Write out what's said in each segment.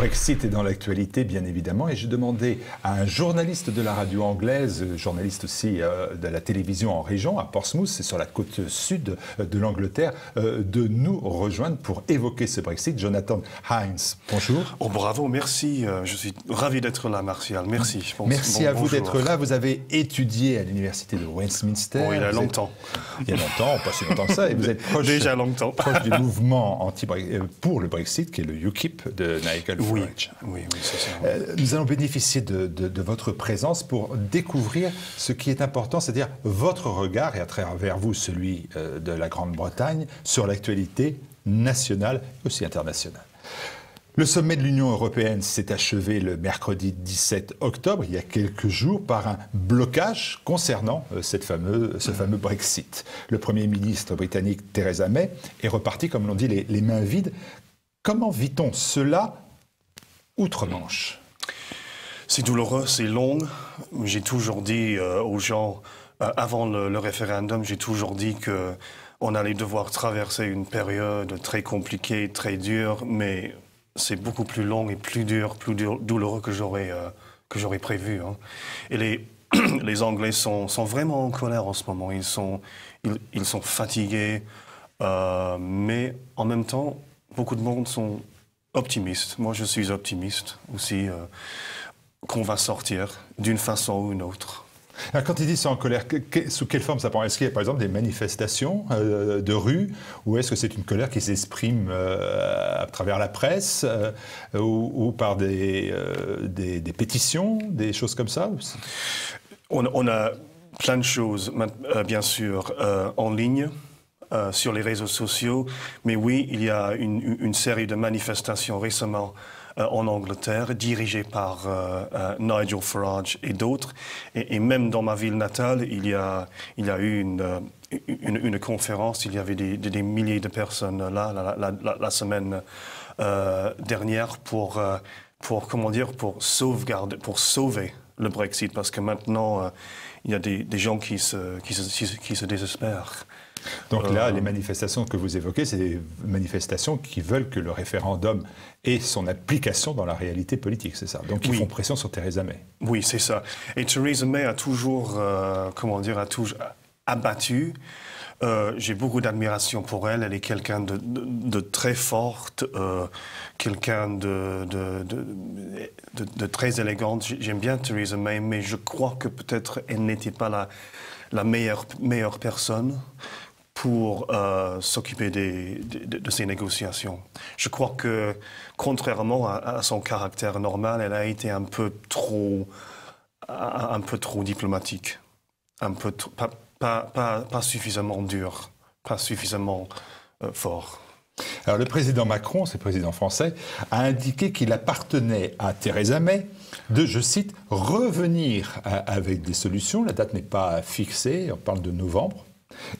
Brexit est dans l'actualité, bien évidemment, et je demandais à un journaliste de la radio anglaise, journaliste aussi de la télévision en région, à Portsmouth, c'est sur la côte sud de l'Angleterre, de nous rejoindre pour évoquer ce Brexit. Jonathan Hines, bonjour. Oh, bravo, merci. Je suis ravi d'être là, Martial. Merci. Merci à vous d'être là. Vous avez étudié à l'université de Westminster. Oui, il y a longtemps. Il y a longtemps, pas si longtemps que ça, et vous êtes proche, déjà longtemps. proche du mouvement pour le Brexit, qui est le UKIP de Nigel Farage. Oui, c'est ça. Nous allons bénéficier de votre présence pour découvrir ce qui est important, c'est-à-dire votre regard, et à travers vous celui de la Grande-Bretagne, sur l'actualité nationale et aussi internationale. Le sommet de l'Union européenne s'est achevé le mercredi 17 octobre, il y a quelques jours, par un blocage concernant ce fameux Brexit. Le Premier ministre britannique Theresa May est reparti, comme l'on dit, les mains vides. Comment vit-on cela outre-Manche? C'est douloureux, c'est long. J'ai toujours dit aux gens, avant le référendum, j'ai toujours dit qu'on allait devoir traverser une période très compliquée, très dure, mais c'est beaucoup plus long et plus douloureux que j'aurais prévu. Hein. Et les Anglais sont vraiment en colère en ce moment. Ils sont fatigués, mais en même temps, beaucoup de monde sont optimistes. Moi, je suis optimiste aussi qu'on va sortir d'une façon ou une autre. Alors, quand ils disent en colère, sous quelle forme ça prend? Est-ce qu'il y a par exemple des manifestations de rue, ou est-ce que c'est une colère qui s'exprime à travers la presse ou par des pétitions, des choses comme ça? On a plein de choses, bien sûr, en ligne. Sur les réseaux sociaux, mais oui, il y a une série de manifestations récemment en Angleterre, dirigées par Nigel Farage et d'autres, et même dans ma ville natale, il y a eu une conférence, il y avait des milliers de personnes là la semaine dernière pour sauver le Brexit, parce que maintenant il y a des gens qui se désespèrent. Donc là, les manifestations que vous évoquez, c'est des manifestations qui veulent que le référendum ait son application dans la réalité politique, c'est ça? Donc ils font pression sur Theresa May. Oui, c'est ça. Et Theresa May a toujours, abattu. J'ai beaucoup d'admiration pour elle. Elle est quelqu'un de très forte, quelqu'un de très élégante. J'aime bien Theresa May, mais je crois que peut-être elle n'était pas la meilleure personne pour s'occuper de ces négociations. Je crois que, contrairement à son caractère normal, elle a été un peu trop diplomatique, pas suffisamment dure, pas suffisamment fort. Alors le président Macron, c'est le président français, a indiqué qu'il appartenait à Theresa May de, je cite, revenir avec des solutions, la date n'est pas fixée, on parle de novembre,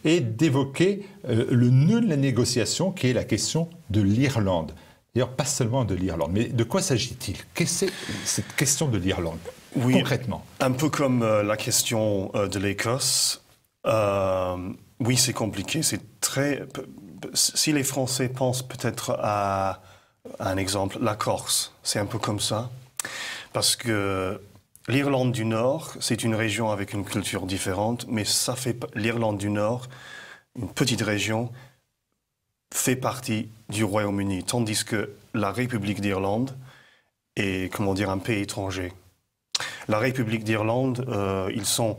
et d'évoquer le nœud de la négociation qui est la question de l'Irlande. D'ailleurs, pas seulement de l'Irlande, mais de quoi s'agit-il? Qu'est-ce que c'est cette question de l'Irlande, concrètement? Un peu comme la question de l'Écosse. Oui, c'est compliqué, c'est très... Si les Français pensent peut-être à un exemple, la Corse, c'est un peu comme ça, parce que l'Irlande du Nord, c'est une région avec une culture différente, mais ça fait l'Irlande du Nord, une petite région, fait partie du Royaume-Uni, tandis que la République d'Irlande est, un pays étranger. La République d'Irlande, ils sont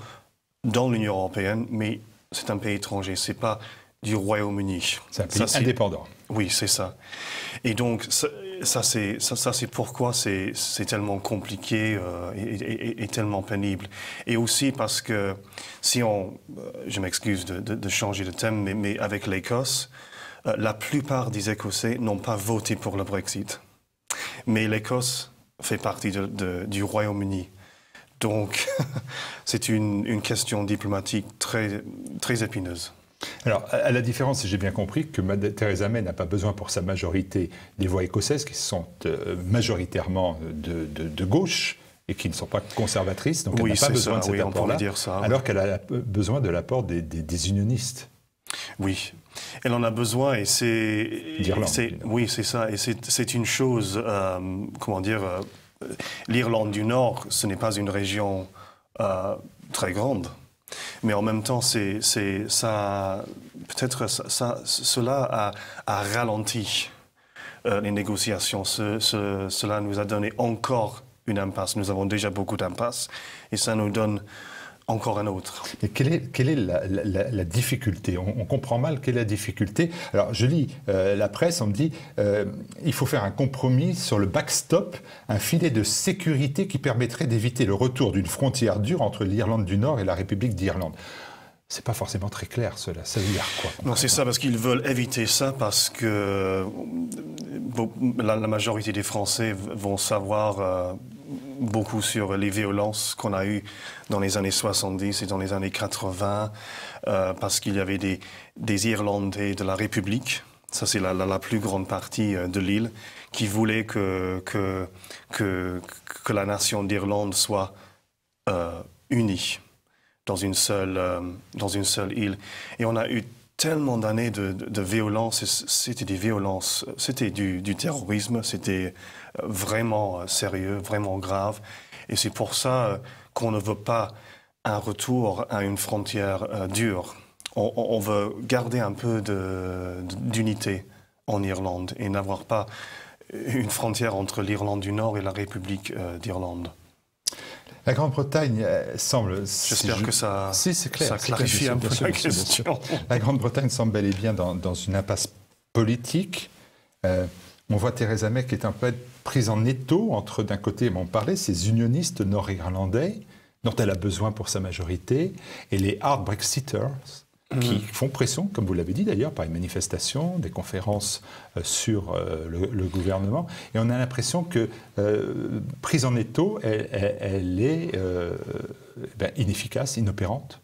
dans l'Union européenne, mais c'est un pays étranger, c'est pas du Royaume-Uni. C'est un pays indépendant. Oui, c'est ça. Et donc, ça c'est pourquoi c'est tellement compliqué et tellement pénible. Et aussi parce que si je m'excuse de changer de thème, mais avec l'Écosse, la plupart des Écossais n'ont pas voté pour le Brexit. Mais l'Écosse fait partie du Royaume-Uni. Donc, c'est une question diplomatique très, très épineuse. Alors, à la différence, si j'ai bien compris, que Theresa May n'a pas besoin pour sa majorité des voix écossaises qui sont majoritairement de gauche et qui ne sont pas conservatrices, donc elle n'a pas besoin de cet apport-là, alors qu'elle a besoin de l'apport des unionistes. Oui, Elle en a besoin et d'Irlande. Oui, c'est ça. Et c'est une chose, comment dire, l'Irlande du Nord, ce n'est pas une région très grande. Mais en même temps, cela a ralenti les négociations. Cela nous a donné encore une impasse. Nous avons déjà beaucoup d'impasses et ça nous donne encore un autre. Et quelle est la difficulté? On comprend mal quelle est la difficulté. Alors, je lis la presse, on me dit il faut faire un compromis sur le backstop, un filet de sécurité qui permettrait d'éviter le retour d'une frontière dure entre l'Irlande du Nord et la République d'Irlande. C'est pas forcément très clair, cela. Ça veut dire quoi? Non, c'est ça, parce qu'ils veulent éviter ça, parce que la majorité des Français vont savoir beaucoup sur les violences qu'on a eues dans les années 70 et dans les années 80, parce qu'il y avait des Irlandais de la République, ça c'est la plus grande partie de l'île, qui voulaient que la nation d'Irlande soit unie dans une seule île. Et on a eu tellement d'années de violence, c'était des violences, c'était du terrorisme, c'était vraiment sérieux, vraiment grave. Et c'est pour ça qu'on ne veut pas un retour à une frontière dure. On veut garder un peu d'unité en Irlande et n'avoir pas une frontière entre l'Irlande du Nord et la République d'Irlande. La Grande-Bretagne semble... J'espère que ça clarifie un peu la question. La Grande-Bretagne semble bel et bien dans une impasse politique. On voit Theresa May qui est un peu prise en étau entre, d'un côté, on parlait, ces unionistes nord-irlandais dont elle a besoin pour sa majorité, et les hard Brexiters qui font pression, comme vous l'avez dit d'ailleurs, par les manifestations, des conférences sur le gouvernement. Et on a l'impression que, prise en étau, elle est inefficace, inopérante.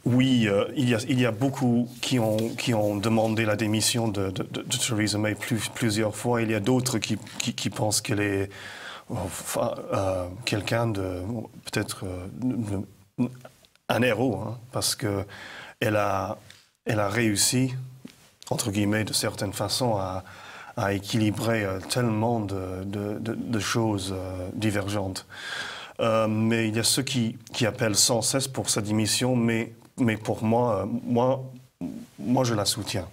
Oui, il y a beaucoup qui ont demandé la démission de Theresa May plusieurs fois. Il y a d'autres qui pensent qu'elle est quelqu'un de peut-être un héros, hein, parce que elle a réussi, entre guillemets, de certaines façons, à équilibrer tellement de choses divergentes. Mais il y a ceux qui appellent sans cesse pour sa démission, mais pour moi, je la soutiens.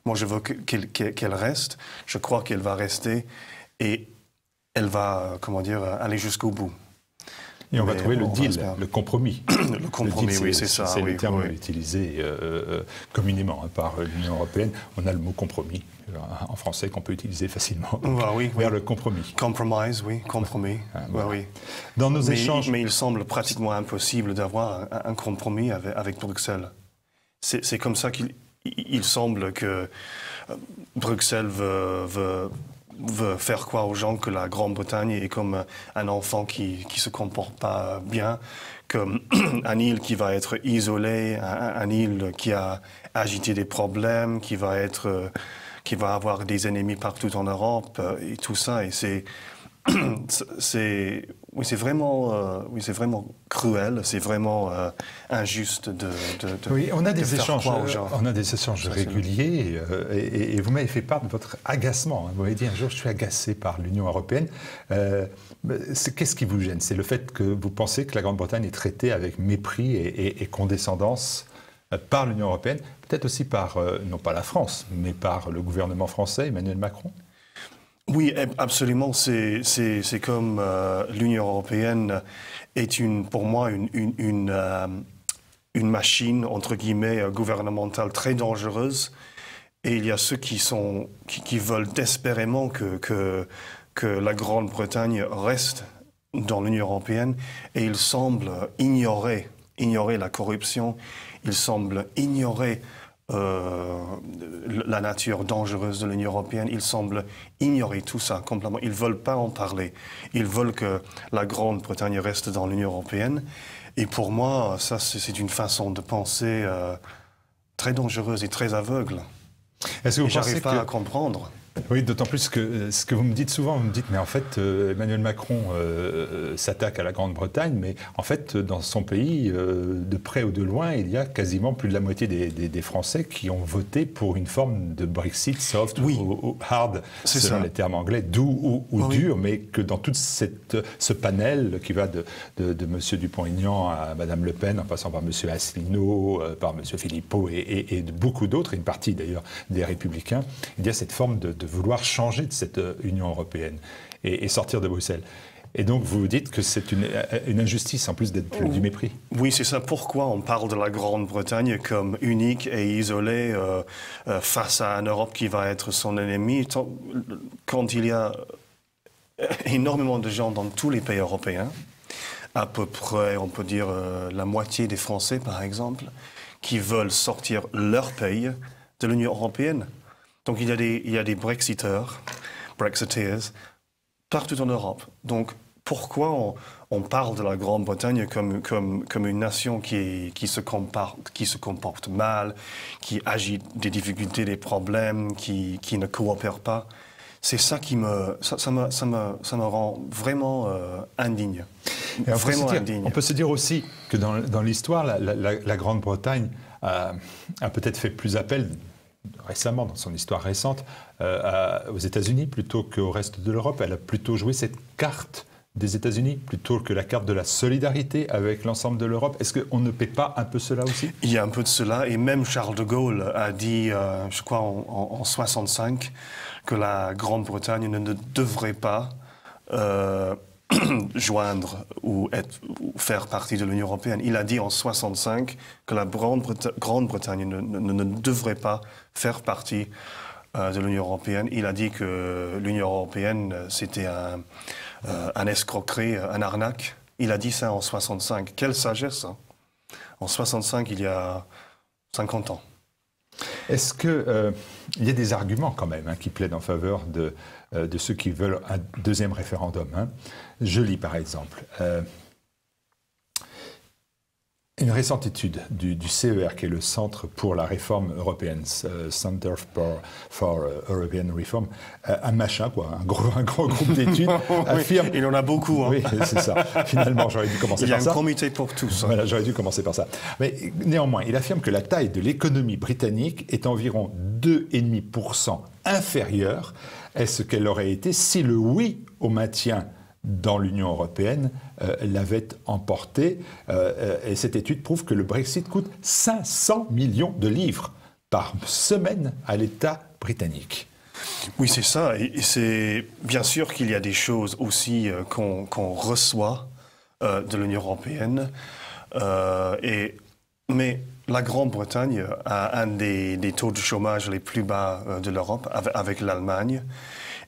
Moi, je veux qu'elle reste. Je crois qu'elle va rester et elle va, aller jusqu'au bout. Et on va trouver le deal, le compromis. Le compromis, oui, c'est ça. C'est le terme utilisé communément par l'Union européenne. On a le mot compromis en français qu'on peut utiliser facilement. Vers le compromis. Compromise, oui, compromis. Oui. Dans nos échanges... Mais il semble pratiquement impossible d'avoir un compromis avec Bruxelles. C'est comme ça qu'il semble que Bruxelles veut faire croire aux gens que la Grande-Bretagne est comme un enfant qui se comporte pas bien, comme un île qui va être isolé, un île qui a agité des problèmes, qui va avoir des ennemis partout en Europe et tout ça. Et c'est vraiment cruel, c'est vraiment injuste de oui, on a des échanges, aux gens. On a des échanges réguliers et vous m'avez fait part de votre agacement. Vous m'avez dit un jour, je suis agacé par l'Union européenne. Qu'est-ce qui vous gêne? C'est le fait que vous pensez que la Grande-Bretagne est traitée avec mépris et condescendance par l'Union européenne, peut-être aussi par, non pas la France, mais par le gouvernement français, Emmanuel Macron? Oui, absolument. C'est comme l'Union européenne est pour moi une machine, entre guillemets, gouvernementale très dangereuse. Et il y a ceux qui veulent désespérément que la Grande-Bretagne reste dans l'Union européenne. Et ils semblent ignorer la corruption, ils semblent ignorer la nature dangereuse de l'Union européenne. Ils semblent ignorer tout ça complètement. Ils ne veulent pas en parler. Ils veulent que la Grande-Bretagne reste dans l'Union européenne. Et pour moi, ça, c'est une façon de penser très dangereuse et très aveugle. Est-ce que vous j'arrive pas à comprendre. Oui, d'autant plus que ce que vous me dites souvent, vous me dites, mais en fait, Emmanuel Macron s'attaque à la Grande-Bretagne, mais en fait, dans son pays, de près ou de loin, il y a quasiment plus de la moitié des Français qui ont voté pour une forme de Brexit soft ou hard, selon les termes anglais, doux ou dur, mais que dans tout ce panel qui va de M. Dupont-Aignan à Mme Le Pen, en passant par M. Asselineau, par M. Philippot et de beaucoup d'autres, une partie d'ailleurs des Républicains, il y a cette forme de vouloir changer de cette Union européenne et sortir de Bruxelles. Et donc vous dites que c'est une injustice en plus d'être du mépris. Oui, c'est ça. Pourquoi on parle de la Grande-Bretagne comme unique et isolée face à une Europe qui va être son ennemi, quand il y a énormément de gens dans tous les pays européens, à peu près, on peut dire, la moitié des Français, par exemple, qui veulent sortir leur pays de l'Union européenne. Donc il y a des Brexiteers partout en Europe. Donc pourquoi on parle de la Grande-Bretagne comme une nation qui se comporte mal, qui agite des difficultés, des problèmes, qui ne coopère pas? C'est ça qui me rend vraiment indigne. On peut se dire aussi que dans l'histoire, la Grande-Bretagne a peut-être fait plus appel récemment, dans son histoire récente, aux États-Unis plutôt qu'au reste de l'Europe. Elle a plutôt joué cette carte des États-Unis plutôt que la carte de la solidarité avec l'ensemble de l'Europe. Est-ce qu'on ne paie pas un peu cela aussi? Il y a un peu de cela, et même Charles de Gaulle a dit, je crois en 65, que la Grande-Bretagne ne devrait pas joindre ou faire partie de l'Union européenne. Il a dit en 65 que la Grande-Bretagne ne devrait pas faire partie de l'Union européenne. Il a dit que l'Union européenne, c'était un escroquerie, un arnaque. Il a dit ça en 65. Quelle sagesse, hein? En 65, il y a 50 ans. Est-ce qu'il y a des arguments quand même qui plaident en faveur de ceux qui veulent un deuxième référendum? Je lis par exemple une récente étude du CER, qui est le Centre pour la réforme européenne, Center for European Reform, un machin, quoi, un gros groupe d'études, affirme... Il en a beaucoup. Hein. Oui, c'est ça. Finalement, j'aurais dû commencer par ça. Il y a un comité pour tous. Voilà, j'aurais dû commencer par ça. Mais néanmoins, il affirme que la taille de l'économie britannique est environ 2,5% inférieure à ce qu'elle aurait été si le oui au maintien dans l'Union européenne l'avait emporté. Et cette étude prouve que le Brexit coûte 500 millions de livres par semaine à l'État britannique. Oui, c'est ça. Et c'est bien sûr qu'il y a des choses aussi qu'on reçoit de l'Union européenne. Mais la Grande-Bretagne a un des taux de chômage les plus bas de l'Europe, avec l'Allemagne.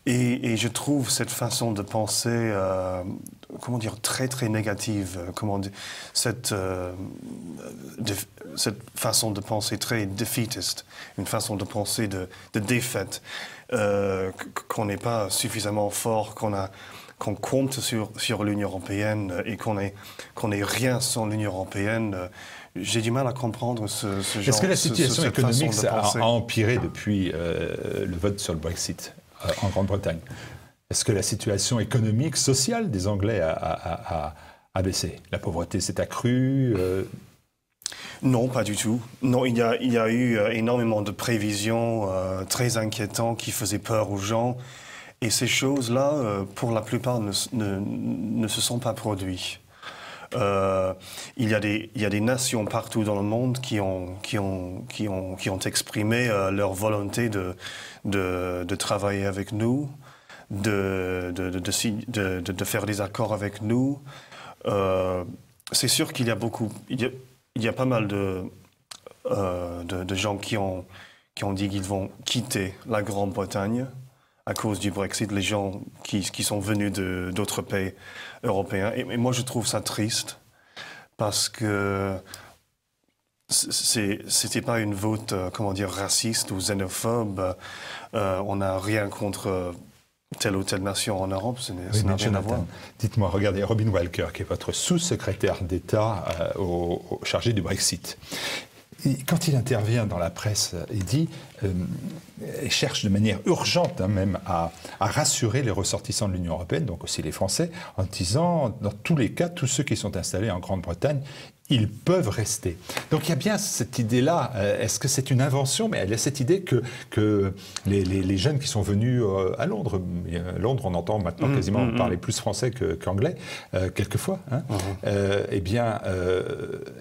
Et je trouve cette façon de penser, comment dire, très très négative, cette façon de penser très défaitiste, une façon de penser de défaite, qu'on n'est pas suffisamment fort, qu'on compte sur l'Union européenne et qu'on est rien sans l'Union européenne. J'ai du mal à comprendre ce genre. Est-ce que la situation économique a empiré depuis le vote sur le Brexit en Grande-Bretagne? Est-ce que la situation économique, sociale des Anglais a baissé? La pauvreté s'est accrue? Non, pas du tout. Non, il y a eu énormément de prévisions très inquiétantes qui faisaient peur aux gens. Et ces choses-là, pour la plupart, ne se sont pas produites. Il y a des nations partout dans le monde qui ont exprimé leur volonté de travailler avec nous, de faire des accords avec nous. C'est sûr qu'il y a il y a pas mal de gens qui ont dit qu'ils vont quitter la Grande-Bretagne à cause du Brexit, les gens qui sont venus d'autres pays européens. Et moi, je trouve ça triste parce que c'était pas une vote, raciste ou xénophobe. On n'a rien contre telle ou telle nation en Europe, ça n'a rien à voir. Dites-moi, regardez, Robin Walker, qui est votre sous-secrétaire d'État chargé du Brexit. quand il intervient dans la presse, il dit, il cherche de manière urgente même à rassurer les ressortissants de l'Union européenne, donc aussi les Français, en disant, dans tous les cas, tous ceux qui sont installés en Grande-Bretagne, ils peuvent rester. Donc il y a bien cette idée-là. Est-ce que c'est une invention? Mais il y a cette idée que les jeunes qui sont venus à Londres, à Londres on entend maintenant quasiment parler plus français qu'anglais, quelquefois, hein, eh bien,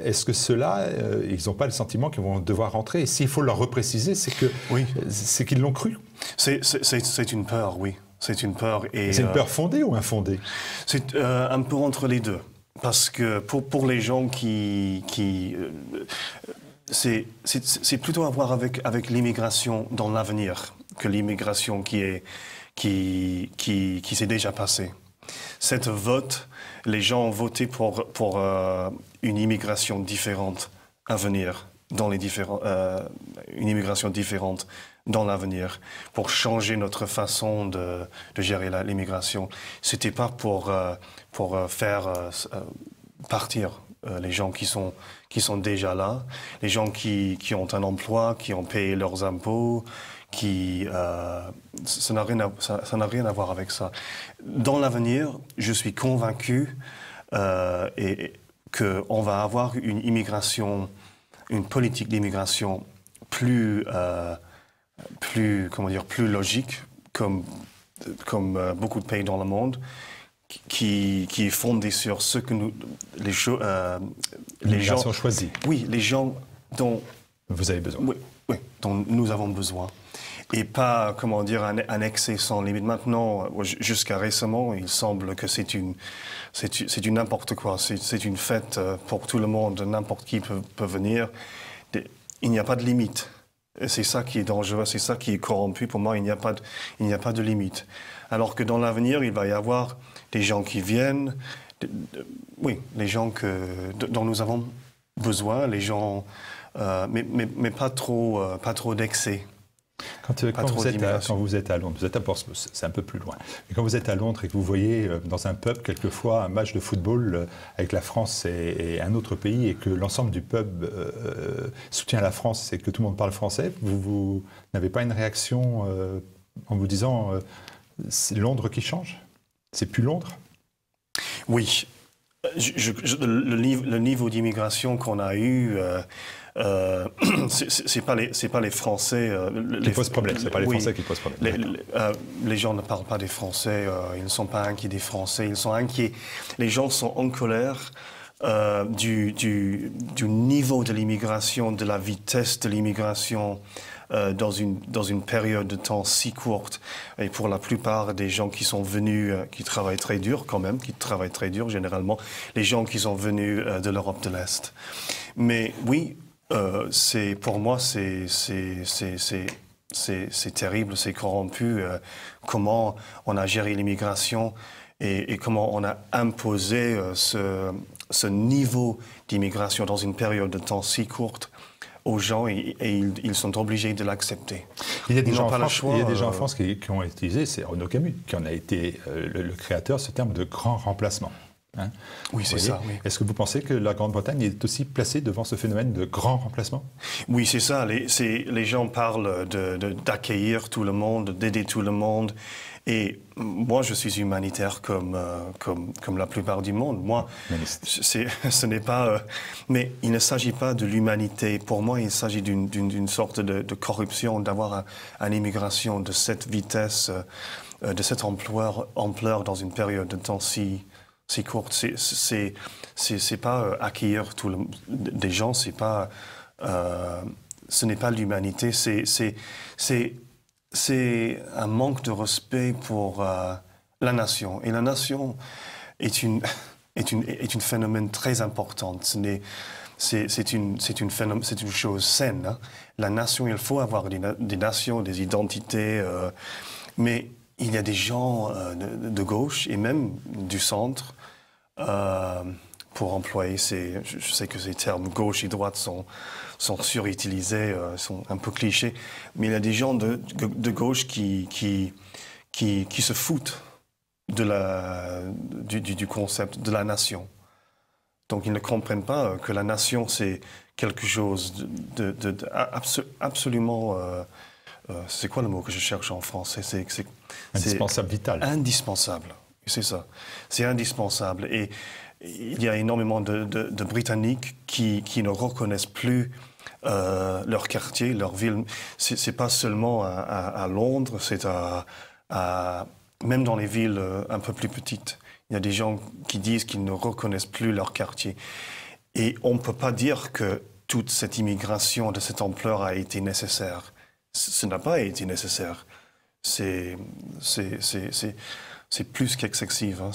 est-ce que ceux-là, ils n'ont pas le sentiment qu'ils vont devoir rentrer? Et s'il faut leur repréciser, c'est qu'ils l'ont cru. C'est une peur, oui. C'est une peur. C'est une peur fondée ou infondée? C'est un peu entre les deux. Parce que pour les gens c'est plutôt à voir avec l'immigration dans l'avenir que l'immigration qui s'est déjà passée. Cette vote, les gens ont voté pour une immigration différente à venir, une immigration différente dans l'avenir, pour changer notre façon de gérer l'immigration. C'était pas pour faire partir les gens qui sont déjà là, les gens qui ont un emploi, qui ont payé leurs impôts, ça n'a rien à voir avec ça. Dans l'avenir, je suis convaincu qu'on va avoir une politique d'immigration plus logique, comme beaucoup de pays dans le monde, qui est fondée sur ce que les gens choisis. Oui, les gens dont vous avez besoin. Oui, dont nous avons besoin. Et pas, un excès sans limite. Maintenant, jusqu'à récemment, il semble que c'est du n'importe quoi. C'est une fête pour tout le monde, n'importe qui peut venir. Il n'y a pas de limite. Et c'est ça qui est dangereux, c'est ça qui est corrompu. Pour moi, il n'y a pas de limite. Alors que dans l'avenir, il va y avoir des gens qui viennent, les gens dont nous avons besoin, les gens, mais pas trop d'excès. Quand vous êtes à Londres, vous êtes à Portsmouth, c'est un peu plus loin. Mais quand vous êtes à Londres et que vous voyez dans un pub quelquefois un match de football avec la France et un autre pays et que l'ensemble du pub soutient la France et que tout le monde parle français, vous n'avez pas une réaction en vous disant c'est Londres qui change? C'est plus Londres? Oui. Le niveau d'immigration qu'on a eu... c'est pas les Français qui posent problème. C'est pas les Français qui posent problème. Les gens ne parlent pas des Français. Ils ne sont pas inquiets des Français. Ils sont inquiets. Les gens sont en colère du niveau de l'immigration, de la vitesse de l'immigration dans une période de temps si courte. Et pour la plupart des gens qui sont venus, qui travaillent très dur quand même, qui travaillent très dur généralement, les gens qui sont venus de l'Europe de l'Est. Mais oui. Pour moi, c'est terrible, c'est corrompu. Comment on a géré l'immigration et comment on a imposé ce niveau d'immigration dans une période de temps si courte aux gens et ils sont obligés de l'accepter. Il y a des gens en France qui ont utilisé, c'est Renaud Camus qui en a été le créateur, ce terme de grand remplacement. Hein, oui, c'est ça. Oui. Est-ce que vous pensez que la Grande-Bretagne est aussi placée devant ce phénomène de grand remplacement? Oui, c'est ça. Les gens parlent d'accueillir tout le monde, d'aider tout le monde. Et moi, je suis humanitaire comme la plupart du monde. Moi, ce n'est pas... mais il ne s'agit pas de l'humanité. Pour moi, il s'agit d'une sorte de corruption, d'avoir une immigration de cette vitesse, de cette ampleur dans une période de temps si courte. C'est pas accueillir des gens, c'est pas... ce n'est pas l'humanité, c'est un manque de respect pour la nation. Et la nation est une phénomène très important. C'est une chose saine. Hein. La nation, il faut avoir des nations, des identités, mais il y a des gens de gauche et même du centre, pour employer je sais que ces termes gauche et droite sont surutilisés, sont un peu clichés, mais il y a des gens de gauche qui se foutent du concept de la nation. Donc ils ne comprennent pas que la nation, c'est quelque chose absolument... c'est quoi le mot que je cherche en français? C'est indispensable, vital. Indispensable, c'est ça. C'est indispensable. Et il y a énormément de Britanniques qui ne reconnaissent plus leur quartier, leur ville. C'est pas seulement à Londres, c'est même dans les villes un peu plus petites. Il y a des gens qui disent qu'ils ne reconnaissent plus leur quartier. Et on ne peut pas dire que toute cette immigration de cette ampleur a été nécessaire. Ce n'a pas été nécessaire. C'est plus qu'excessif. Hein.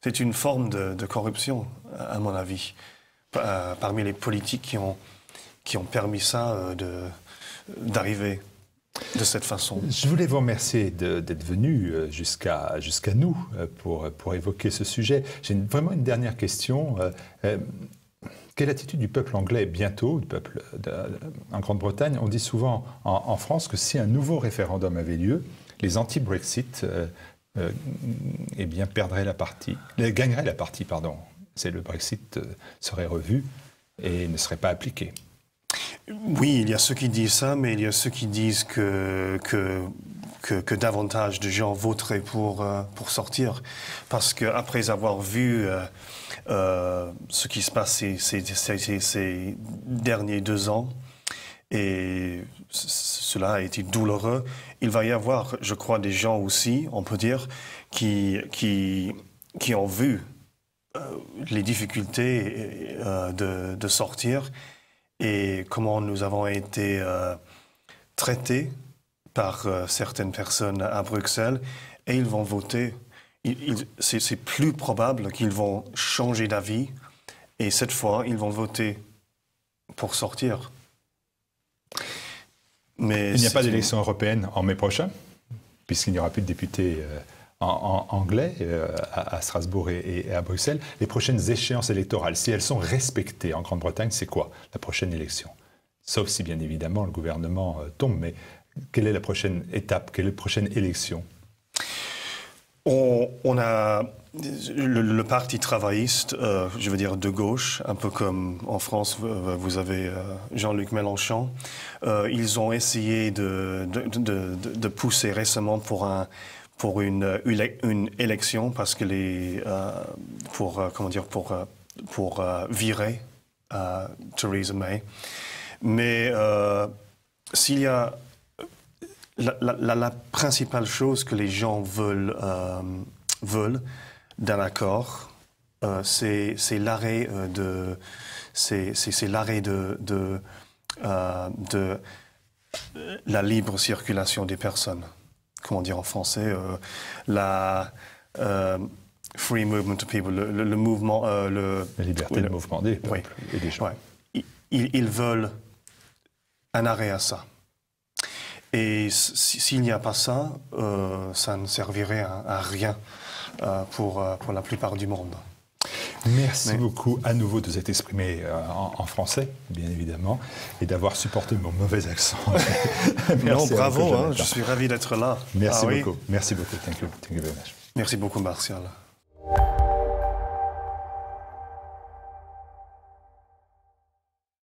C'est une forme de corruption, à mon avis, parmi les politiques qui ont permis ça d'arriver de cette façon. Je voulais vous remercier d'être venu jusqu'à nous pour évoquer ce sujet. J'ai vraiment une dernière question. Quelle attitude du peuple anglais bientôt, du peuple en Grande-Bretagne? On dit souvent en France que si un nouveau référendum avait lieu, les anti-Brexit eh bien, gagneraient la partie. C'est le Brexit serait revu et ne serait pas appliqué. Oui, il y a ceux qui disent ça, mais il y a ceux qui disent que davantage de gens voteraient pour sortir. Parce qu'après avoir vu ce qui se passe ces derniers 2 ans, et cela a été douloureux, il va y avoir, je crois, des gens aussi, on peut dire, qui ont vu les difficultés de sortir et comment nous avons été traités par certaines personnes à Bruxelles, et ils vont voter. C'est plus probable qu'ils vont changer d'avis, et cette fois, ils vont voter pour sortir. Mais il n'y a pas d'élection européenne en mai prochain, puisqu'il n'y aura plus de députés anglais à Strasbourg et à Bruxelles. Les prochaines échéances électorales, si elles sont respectées en Grande-Bretagne, c'est quoi la prochaine élection? Sauf si, bien évidemment, le gouvernement tombe. Mais quelle est la prochaine étape? Quelle est la prochaine élection? On a le parti travailliste, je veux dire de gauche, un peu comme en France, vous avez Jean-Luc Mélenchon. Ils ont essayé de pousser récemment pour une élection, parce que pour virer Theresa May. Mais s'il y a la principale chose que les gens veulent d'un accord, c'est l'arrêt de la libre circulation des personnes. Comment dire en français, la free movement of people, le mouvement... la liberté de mouvement des peuples et des gens. Ouais. Ils veulent un arrêt à ça. Et s'il n'y a pas ça, ça ne servirait à rien pour la plupart du monde. Merci beaucoup à nouveau de vous être exprimé en français, bien évidemment, et d'avoir supporté mon mauvais accent. Non, bravo, je suis ravi d'être là. Merci beaucoup. Merci beaucoup. Thank you very much. Merci beaucoup, Martial.